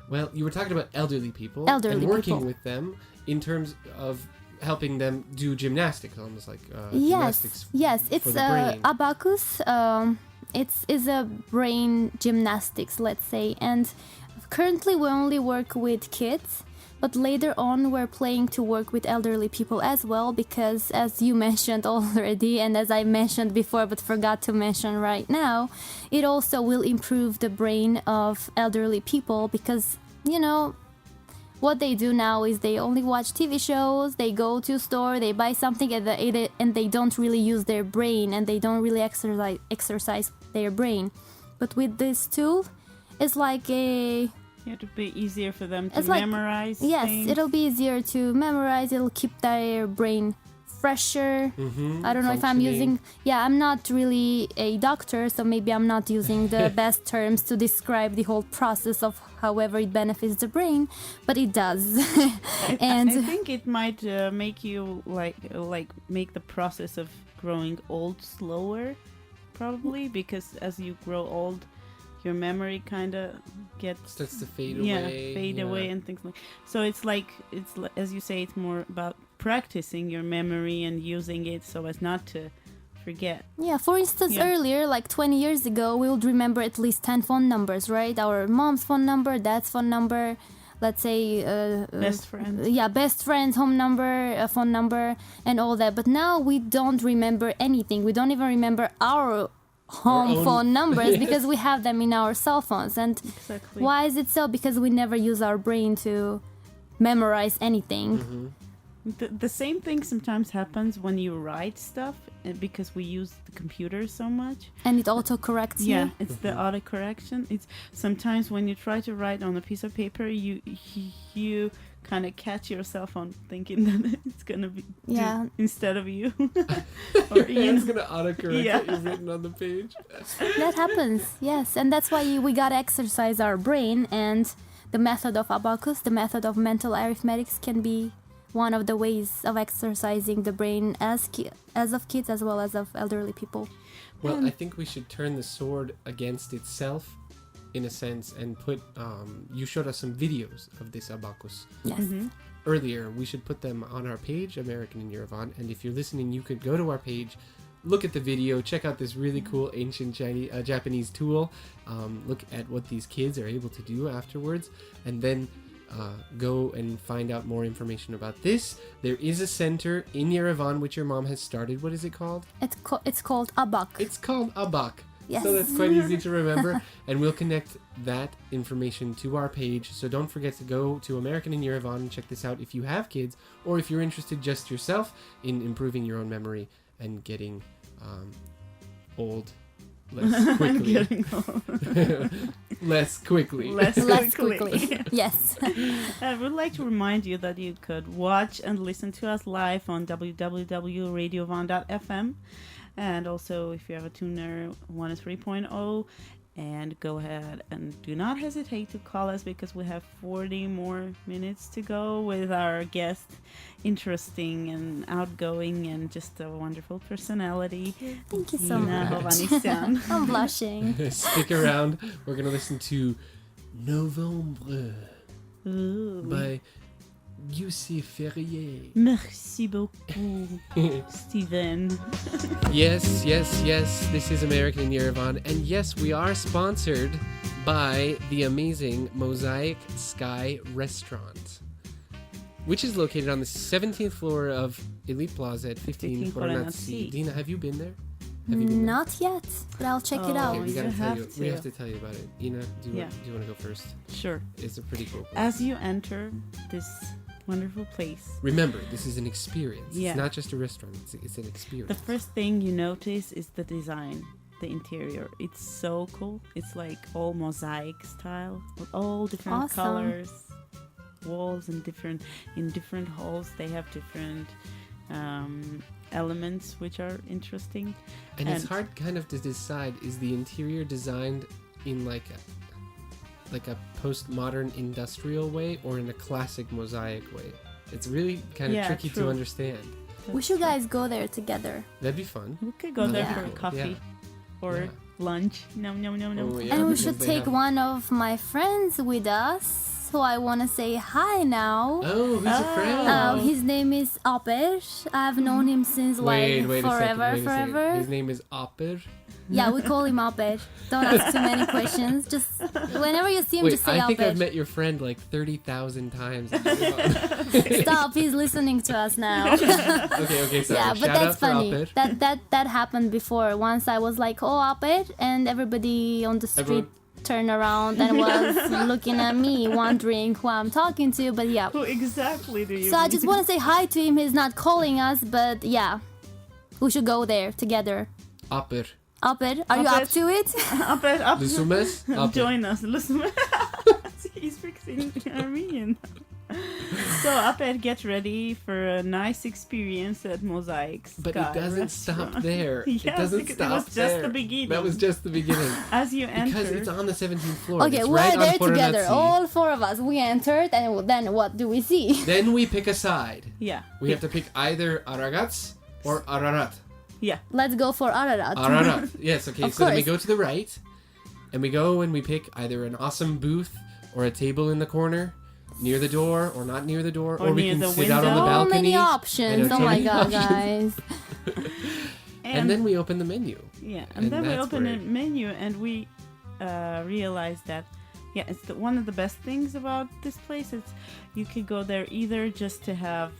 Well, you were talking about elderly people Elderly and working people. with them in terms of helping them do gymnastics, almost like gymnastics. Yes, for it's the brain. abacus. It's a brain gymnastics, let's say, and currently we only work with kids, but later on we're planning to work with elderly people as well, because as you mentioned already, and as I mentioned before but forgot to mention right now, it also will improve the brain of elderly people, because what they do now is they only watch TV shows, they go to a store, they buy something and they don't really use their brain, and they don't really exercise their brain. But with this tool, it's like It'll be easier for them to It's like- memorize yes, things. it'll be easier to memorize. It'll keep their brain fresher. I don't know if I'm Functioning. using. Yeah, I'm not really a doctor, so maybe I'm not using the best terms to describe the whole process of however it benefits the brain, but it does. And I think it might make you like make the process of growing old slower, probably, because as you grow old, your memory kind of gets Starts to fade fade away. away and things like. So it's as you say, it's more about practicing your memory and using it so as not to forget. yeah, for instance, Yeah. earlier, like 20 years ago, we would remember at least 10 phone numbers, right? Our mom's phone number, dad's phone number, let's say Best friends. yeah, best friend's home number, phone number, and all that. But now we don't remember anything. We don't even remember our home own- phone numbers because we have them in our cell phones. And Exactly. why is it so? Because we never use our brain to memorize anything. The same thing sometimes happens when you write stuff because we use the computer so much. And it auto corrects Yeah, you. it's the autocorrection. It's sometimes when you try to write on a piece of paper, you kind of catch yourself on thinking that it's gonna be Yeah. instead of you. Or, you It's know. gonna autocorrect Yeah. what you've written on the page. That happens, yes. And that's why we gotta exercise our brain. And the method of abacus, the method of mental arithmetics, can be one of the ways of exercising the brain as of kids as well as of elderly people. Well, I think we should turn the sword against itself, in a sense, and put. You showed us some videos of this abacus Yes. earlier. We should put them on our page, American in Yerevan. And if you're listening, you could go to our page, look at the video, check out this really cool ancient Japanese tool. Look at what these kids are able to do afterwards, and then go and find out more information about this. There is a center in Yerevan which your mom has started. What is it called? It's called abak. It's called Abak. Yes. So that's quite easy to remember. And we'll connect that information to our page. So don't forget to go to American in Yerevan and check this out if you have kids, or if you're interested just yourself in improving your own memory and getting old less quickly. Getting old. Less quickly. Less quickly. Yes. I would like to remind you that you could watch and listen to us live on www.radiovan.fm, and also if you have a tuner 103.0, and go ahead and do not hesitate to call us, because we have 40 more minutes to go with our guest, interesting and outgoing and just a wonderful personality. Thank you so Ina much. Hovhannisyan. I'm blushing. Stick around. We're going to listen to Novembre Ooh. by Yussi Ferrier. Merci beaucoup, Steven. Yes, yes, yes. This is American in Yerevan. And yes, we are sponsored by the amazing Mosaic Sky Restaurant, which is located on the 17th floor of Elite Plaza at 15 Coronazzi. Dina, have you been there? Have you been there? Not yet, but I'll check it Oh, out. Okay, we you gotta tell have you. to. We have to tell you about it. Ina, do you want to go first? Sure. It's a pretty cool place. As you enter this wonderful place, Remember, this is an experience. Yeah. It's not just a restaurant. It's an the experience. first thing you notice is the design, the interior. It's so cool. It's like all mosaic style, with all different Awesome. colors, walls, and in different halls they have different elements which are interesting. And it's and- hard kind of to decide, is the interior designed in like a postmodern industrial way or in a classic mosaic way? It's really kind of Yeah, tricky true. to understand. We should guys go there together. That'd be fun. We could go there Yeah. for a coffee or Yeah. lunch. No. Oh, yeah, And we because should they take have- one of my friends with us, who I want to say hi now. Oh, who's a friend? Oh. His name is Aper. I've known him since Wait like a second. forever, Wait a second. forever. His name is Aper. Yeah, we call him Aper. Don't ask too many questions. Just whenever you see him, Wait, just say I think I've Aper. met your friend like 30,000 times. Stop, he's listening to us now. Okay, sorry. Yeah, but Shout that's out for funny. Aper. That happened before. Once I was like, "Oh, Aper," and everybody on the street Everyone- turned around and was looking at me, wondering who I'm talking to. But yeah. Who exactly do you So I mean? just want to say hi to him. He's not calling us, but yeah, we should go there together. Aper. Aper, are you Aper. up to it? up Lusumes? Aper. Join us. Listen. He's fixing Armenian. So Upped, get ready for a nice experience at Mosaic Sky But it doesn't Restaurant. stop there. Yes, it doesn't because stop it was just there. the beginning. That was just the beginning. As you enter, Because it's on the 17th floor. Okay, it's we're right there on together, Foronazzi. all four of us. We entered, and then what do we see? Then we pick a side. yeah, We have to pick either Aragats or Ararat. yeah. Let's go for Ararat. Ararat. Yes, okay. Of So then we course. go to the right, and we go and we pick either an awesome booth or a table in the corner, near the door or not near the door, Or we near can the sit out on the window. So balcony. many I options. know, Oh so my many god, options. guys. And then we open the menu. Yeah, And and then we that's open where a it- menu and we realize that, yeah, it's one of the best things about this place. It's you could go there either just to have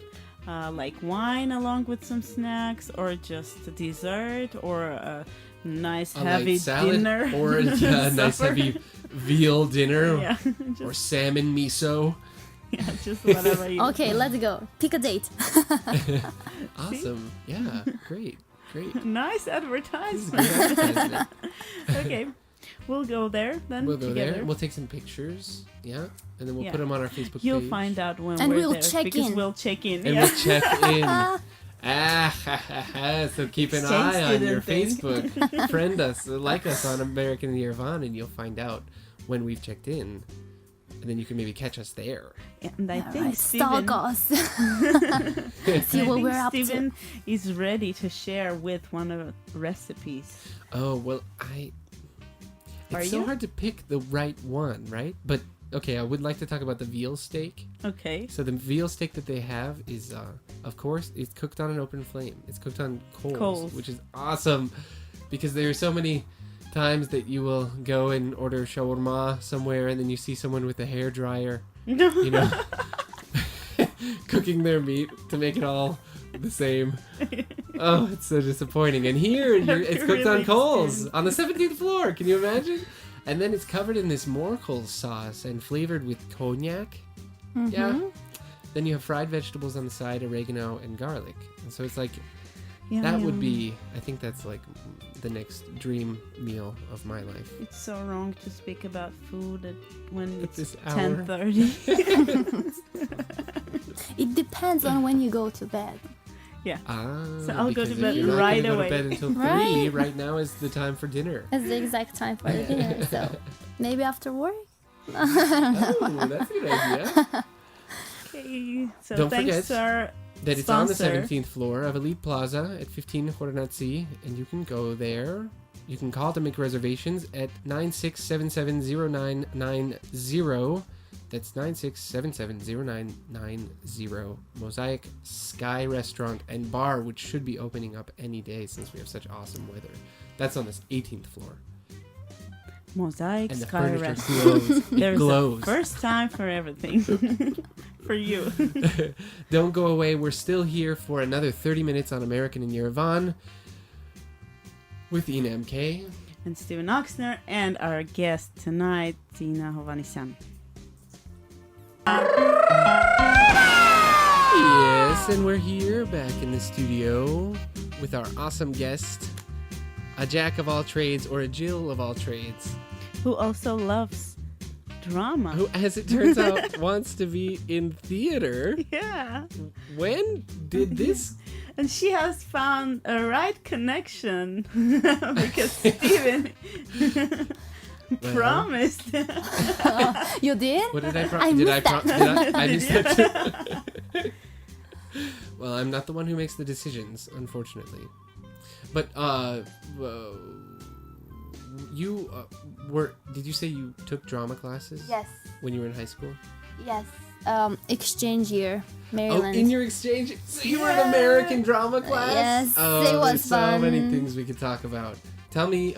like wine along with some snacks, or just a dessert, or a nice A heavy light salad dinner, or a nice supper. heavy veal dinner Yeah, or just, salmon miso. yeah, just whatever you. Okay, let's go. Pick a date. Awesome. Yeah, great. Nice This is advertisement. great advertisement. Okay, we'll go there then. We'll go together. there. We'll take some pictures. Yeah. And then we'll Yeah. put them on our Facebook You'll page. find out when And we're we'll there, check because in. we'll check in. And yeah. we'll check in. So keep an Exchange eye on your student thing. Facebook. Friend us, like us on American Yerevan, and you'll find out when we've checked in. And then you can maybe catch us there. And I think Alright, Steven, stalk us. See I what think we're up Steven is ready to share with one of the recipes. Oh, well, Are It's so you? hard to pick the right one, right? But, okay, I would like to talk about the veal steak. Okay. So the veal steak that they have is, of course, it's cooked on an open flame. It's cooked on coals. Which is awesome. Because there are so many times that you will go and order shawarma somewhere and then you see someone with a hairdryer, you know, cooking their meat to make it all the same. Oh, it's so disappointing. And here, it's cooked on Really coals extreme. on the 17th floor. Can you imagine? And then it's covered in this morkel sauce and flavored with cognac. Yeah. Then you have fried vegetables on the side, oregano, and garlic. And so it's like, that would be, I think that's like the next dream meal of my life. It's so wrong to speak about food when At it's this hour. 10:30. It depends on when you go to bed. Ah, So I'll go to because if bed you're not right gonna away. Go to bed until 3. Right. Right now is the time for dinner. It's the exact time for the dinner. So maybe after work. Oh, that's a good idea. Okay. So Don't thanks forget to our That it's on the sponsor. 17th floor of Elite Plaza at 15 Foronazzi, and you can go there. You can call to make reservations at 96770990. That's 96770990. Mosaic Sky Restaurant and Bar, which should be opening up any day since we have such awesome weather. That's on this 18th floor. Mosaic And the Sky furniture Restaurant. glows. It There's glows. a first time for everything. For you. Don't go away. We're still here for another 30 minutes on American in Yerevan with Ina MK. And Steven Oxner, and our guest tonight, Tina Hovanesyan. Yes, and we're here back in the studio with our awesome guest, a jack of all trades or a Jill of all trades, Who also loves drama. who, as it turns out, wants to be in theater. Yeah. When did this? And she has found a right connection because Steven promised. You did? What did I I promise? Did I missed promise? I missed that too. Well, I'm not the one who makes the decisions, unfortunately. But you were. Did you say you took drama classes? Yes. When you were in high school? Yes. Exchange year, Oh, Maryland. in your exchange, so you were in American drama class. Yes, oh, it was there's so many fun. things we could talk about. Tell me,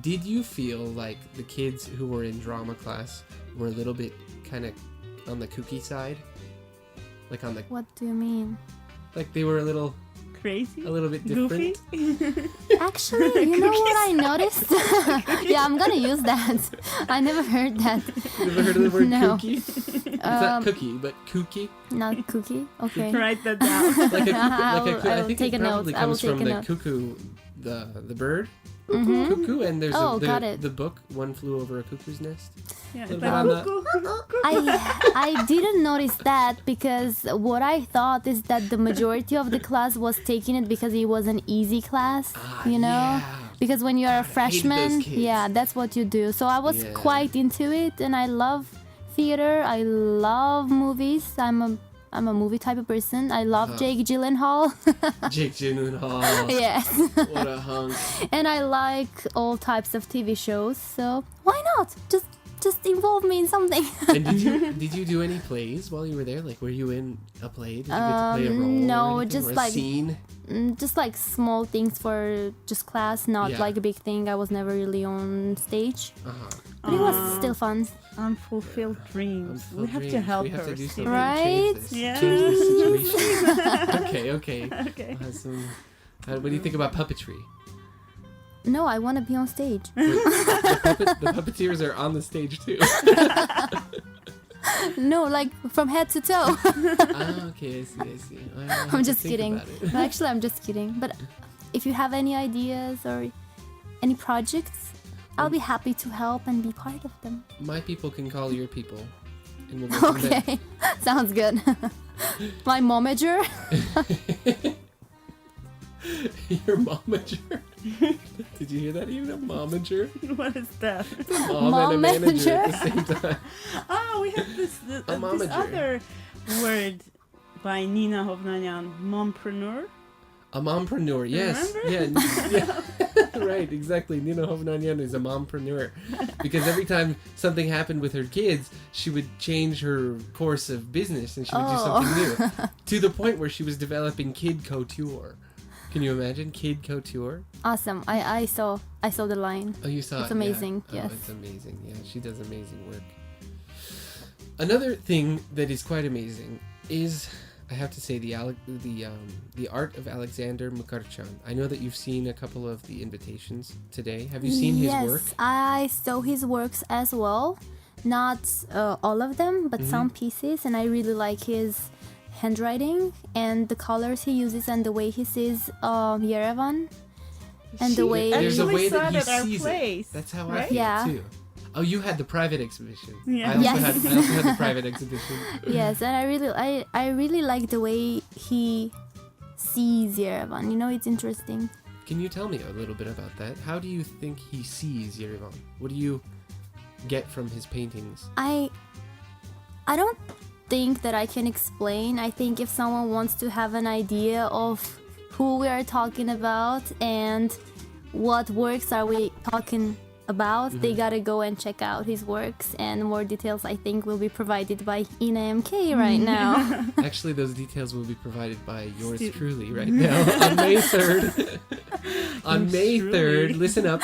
did you feel like the kids who were in drama class were a little bit kind of on the kooky side, like on the What do you mean? like they were a little Crazy? bit different? Goofy? Actually, you know what I noticed? Yeah, I'm gonna use that. I never heard that. You ever heard of the word No. kooky? It's not cookie, but kooky. Not cookie. Okay. Write that down. Like a cuckoo. I will I think take it a note. probably I will comes from take a the note. cuckoo, the bird. Cuckoo, and there's Oh, got it. the book One Flew Over a Cuckoo's Nest. Yeah, Little it's bit like on that. cuckoo. I didn't notice that because what I thought is that the majority of the class was taking it because it was an easy class, you know? Yeah. Because when you're a God, I hated freshman, those kids. yeah, that's what you do. So I was Yeah. quite into it, and I love theater. I love movies. I'm a movie type of person. I love Jake Gyllenhaal. Jake Gyllenhaal. Yes. What a hunk. And I like all types of TV shows. So why not? Just involve me in something. And did you do any plays while you were there? Like, were you in a play? Did you get to play a role? no, or anything? just or a like- scene. Just like small things for just class, not Yeah. like a big thing. I was never really on stage. Uh-huh. But it was still fun. Unfulfilled dreams. We have to help We have her. to do Steve. something Right? to change this, Yeah. change this situation. Okay. Okay. We'll have some- what do you think about puppetry? No, I want to be on stage. The puppeteers are on the stage too. No, like from head to toe. Okay, I see. I'll have I'm to just think kidding. about it. No, actually, I'm just kidding. But if you have any ideas or any projects, I'll be happy to help and be part of them. My people can call your people, and we'll go from there. Okay, sounds good. My momager. Your momager. Did you hear that? Even a momager? What is that? Mom and a manager Momager. at the same time. Oh, we have this momager. other word by Nina Hovnanian, mompreneur. A mompreneur, yes. Remember? Yeah. Right, exactly. Nina Hovnanian is a mompreneur. Because every time something happened with her kids, she would change her course of business and she would do something new. To the point where she was developing kid couture. Can you imagine? Kid couture? Awesome. I saw the line. Oh, you saw It's it? amazing, Yeah. yes. Oh, it's amazing. Yeah, she does amazing work. Another thing that is quite amazing is, I have to say, the art of Alexander Mukarchan. I know that you've seen a couple of the invitations today. Have you seen his work? Yes, I saw his works as well. Not all of them, but some pieces, and I really like his handwriting and the colors he uses and the way he sees Yerevan and the way There's a Actually way saw that he it at our sees place, it. That's how I right? feel Yeah. too. Oh, you had the private exhibition. Yeah. I also, Yes. I also had the private exhibition. yes, and I really like the way he sees Yerevan. You know, it's interesting. Can you tell me a little bit about that? How do you think he sees Yerevan? What do you get from his paintings? I don't think that I can explain. I think if someone wants to have an idea of who we are talking about and what works are we talking about, they gotta go and check out his works, and more details I think will be provided by Ina MK right now. Actually, those details will be provided by yours Steve. truly right now on May 3rd. On May Truly. 3rd, listen up.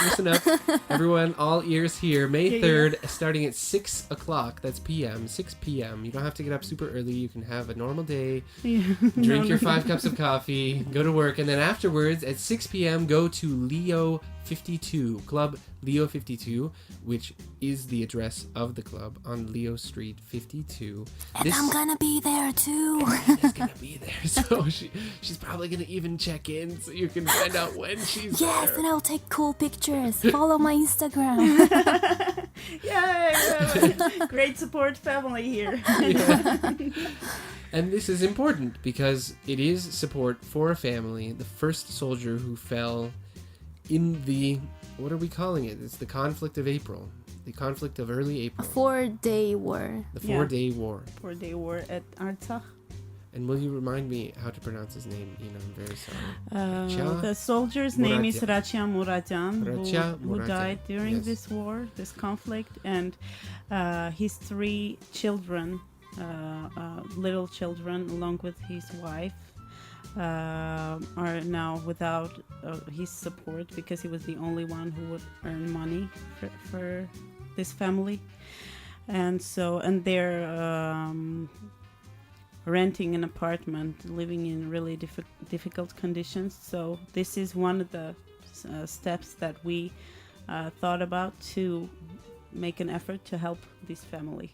Everyone, all ears here. May Yeah, 3rd, starting at 6 o'clock. That's p.m., 6 p.m. You don't have to get up super early. You can have a normal day, drink your 5 cups of coffee, go to work, and then afterwards, at 6 p.m., go to Leo 52, Club Leo 52, which is the address of the club on Leo Street 52. And I'm gonna be there too. Is gonna be there, so she's probably gonna even check in so you can find out when she's Yes, there. and I'll take cool pictures. Follow my Instagram. Yay! Great support family here. Yeah. And this is important because it is support for a family, the first soldier who fell in the, what are we calling it? It's the conflict of April, the conflict of early April, 4-day war. the Yeah. 4-day war. Where they were at Artsakh. And will you remind me how to pronounce his name? I'm very sorry. The soldier's name is Muradyan. Rachia Muradyan, Rachia who Muradyan, died during yes. this war, this conflict, and his 3 children, little children, along with his wife, are now without his support because he was the only one who would earn money for this family, and they're renting an apartment, living in really difficult conditions. So this is one of the steps that we thought about to make an effort to help this family.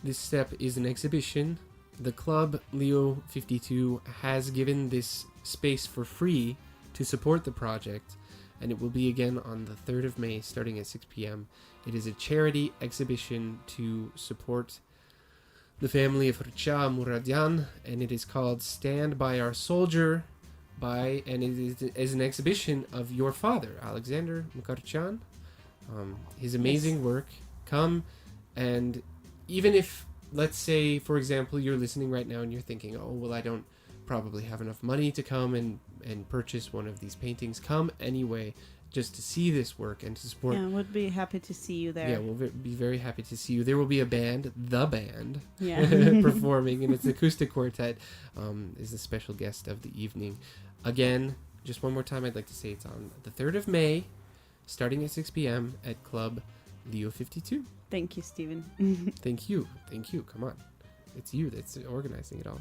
This step is an exhibition. The club Leo 52 has given this space for free to support the project, and it will be again on the 3rd of May, starting at 6 p.m. It is a charity exhibition to support the family of Rcha Muradian, and it is called Stand By Our Soldier, and it is an exhibition of your father, Alexander Mukharchan. His amazing work. Come, and even if, let's say, for example, you're listening right now and you're thinking, oh, well, I don't probably have enough money to come and purchase one of these paintings. Come anyway, just to see this work and to support. Yeah, would be happy to see you there. Yeah, we'll be very happy to see you. There will be a band, the band, Yeah. performing, and it's acoustic quartet is the special guest of the evening. Again, just one more time, I'd like to say it's on the 3rd of May, starting at 6 p.m. at Club Leo 52. Thank you, Stephen. Thank you. Come on. It's you that's organizing it all.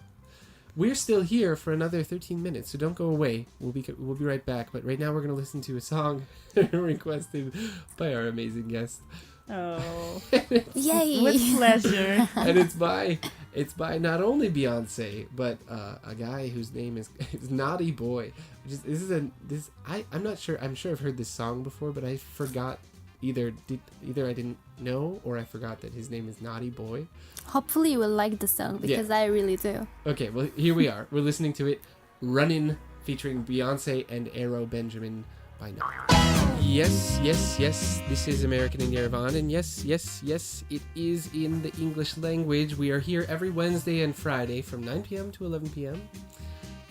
We're still here for another 13 minutes, so don't go away. We'll be right back. But right now we're going to listen to a song requested by our amazing guest. Oh, Yay! with pleasure. And it's by not only Beyonce, but a guy whose name is Naughty Boy. I'm not sure. I'm sure I've heard this song before, but I forgot. Either I didn't know, or I forgot that his name is Naughty Boy. Hopefully you will like the song, because I really do. Okay, well, here we are. We're listening to it. Runnin', featuring Beyonce and Arrow Benjamin by Naughty. Yes. This is American in Yerevan, and yes, it is in the English language. We are here every Wednesday and Friday from 9 p.m. to 11 p.m.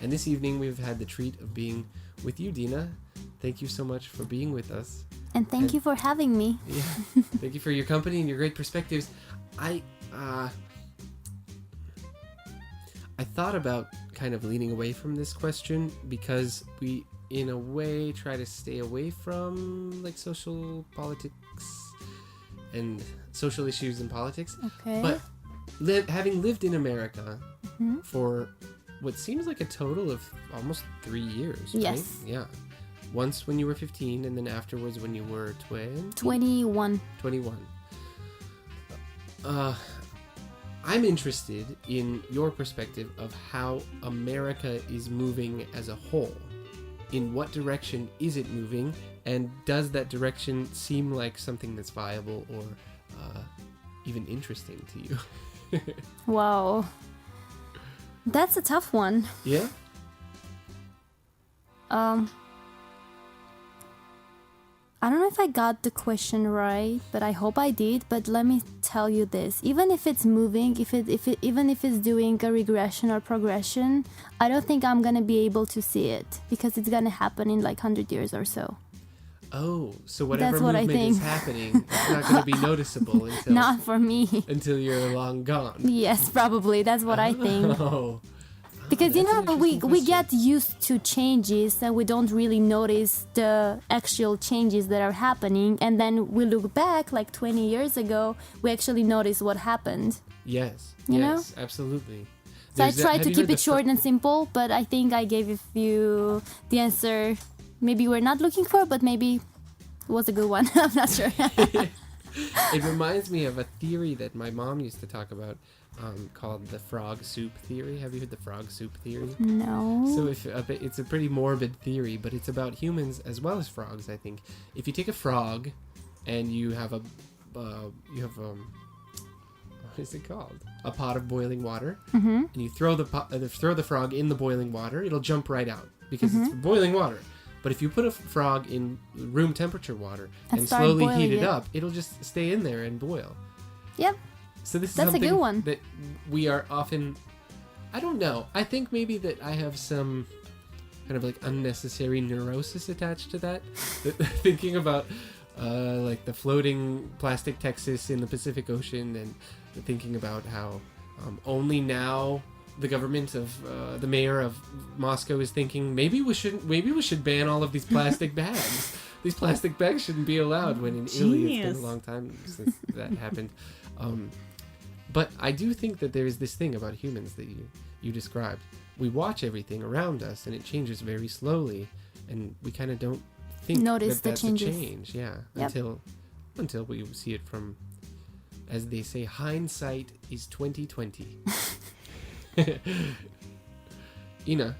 And this evening we've had the treat of being with you, Dina. Thank you so much for being with us. And thank you for having me. Yeah, thank you for your company and your great perspectives. I thought about kind of leaning away from this question because we, in a way, try to stay away from like social politics and social issues and politics. Okay. But having lived in America for what seems like a total of almost 3 years, right? Yes. Yeah. Once when you were 15, and then afterwards when you were 21. I'm interested in your perspective of how America is moving as a whole. In what direction is it moving, and does that direction seem like something that's viable or even interesting to you? Wow. That's a tough one. Yeah? I don't know if I got the question right, but I hope I did. But let me tell you this: even if it's moving, even if it's doing a regression or progression, I don't think I'm gonna be able to see it because it's gonna happen in like 100 years or so. Oh, so whatever That's what I movement is think. happening, it's not going to be noticeable Not for me. until you're long gone. Yes, probably. That's what I think. Oh. Because That's an we interesting get used to changes and we don't really notice the actual changes that are happening, and then we look back like 20 years ago, we actually notice what happened. Yes. You know? Absolutely. So I tried to keep it short and simple, but I think I gave you the answer maybe you were not looking for, but maybe it was a good one. I'm not sure. It reminds me of a theory that my mom used to talk about called the frog soup theory. Have you heard the frog soup theory? No. So it's a pretty morbid theory, but it's about humans as well as frogs, I think. If you take a frog and you have what is it called? A pot of boiling water, and you throw the frog in the boiling water, it'll jump right out because it's boiling water. But if you put a frog in room temperature water and slowly heat it up, it'll just stay in there and boil. Yep. So this is That's a something good one. that we are often, I don't know, I think maybe that I have some kind of like unnecessary neurosis attached to that. Thinking about like the floating plastic Texas in the Pacific Ocean, and thinking about how only now the government of the mayor of Moscow is thinking maybe we should ban all of these plastic bags. These plastic bags shouldn't be allowed, when in Italy it's been a long time since that happened. But I do think that there is this thing about humans that you described. We watch everything around us and it changes very slowly, and we kind of don't notice that that's the changes. a change, yeah, Yep. until we see it from, as they say, hindsight is 20/20. Ina,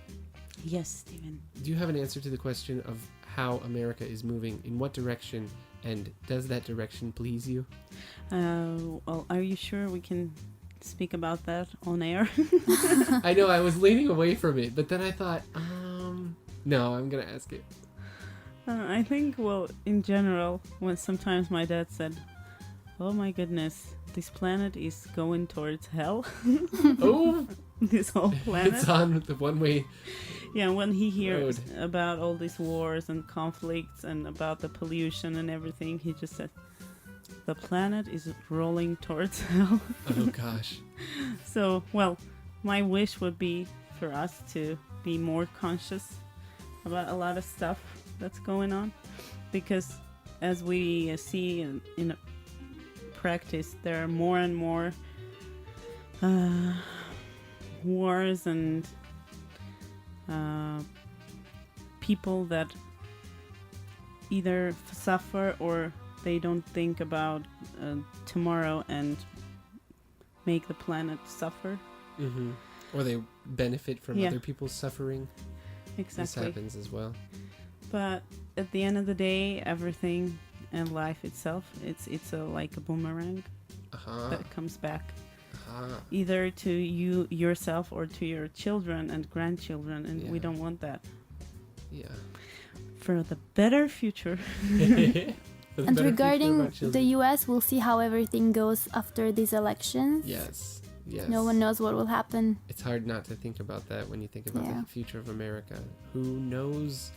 Yes, Stephen. do you have an answer to the question of how America is moving, in what direction, and does that direction please you? Well, are you sure we can speak about that on air? I know I was leaning away from it, but then I thought, no, I'm gonna ask it. I think, well, in general, when sometimes my dad said, "Oh my goodness, this planet is going towards hell." Oh, This whole planet. it's on the one-way. Yeah, when he hears road. about all these wars and conflicts and about the pollution and everything, he just said, "The planet is rolling towards hell." Oh gosh. So, well, my wish would be for us to be more conscious about a lot of stuff that's going on, because as we see in practice, there are more and more wars and people that either suffer or they don't think about tomorrow and make the planet suffer. Mm-hmm. Or they benefit from Yeah. other people's suffering. This Exactly. happens as well. But at the end of the day, everything and life itself, it's like a boomerang Uh-huh. that comes back Uh-huh. either to you yourself or to your children and grandchildren, and we Yeah. don't want that. Yeah. For the better future. And regarding the US, we'll see how everything goes after these elections. Yes. Yes. No one knows what will happen. It's hard not to think about that when you think about Yeah. the future of America. Who knows?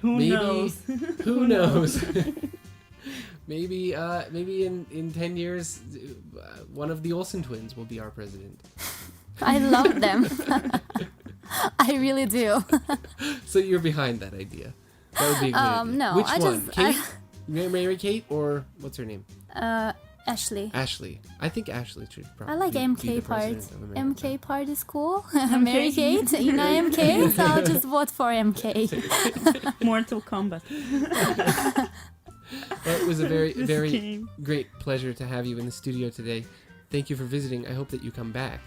Who Maybe- knows? Who knows? maybe in 10 years, one of the Olsen twins will be our president. I love them. I really do. So you're behind that idea. That would be a good idea. No, Which I one? just- Kate? Mary Kate or what's her name? Ashley. Ashley. I think Ashley should probably I like be MK the part. president of America. MK part is cool. Mary Kate, Ina MK, so I'll just vote for MK. Mortal Kombat. Well, it was a very, This very game. great pleasure to have you in the studio today. Thank you for visiting. I hope that you come back.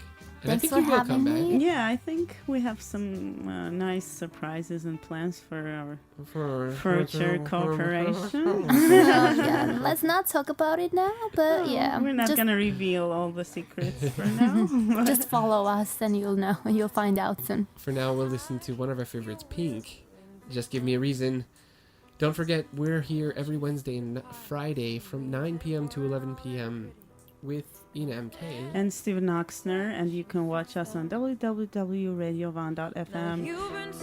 And Thanks I think for you will come having back. me. Yeah, I think we have some nice surprises and plans for our For future cooperation. Yeah, let's not talk about it now, but yeah, We're not just, gonna reveal all the secrets for now. just follow us and you'll know. You'll find out soon. For now, we'll listen to one of our favorites, Pink. Just Give Me a Reason. Don't forget, we're here every Wednesday and Friday from 9 p.m. to 11 p.m. with Ina MK. And Steven Oxner, and you can watch us on www.radiovan.fm. You've been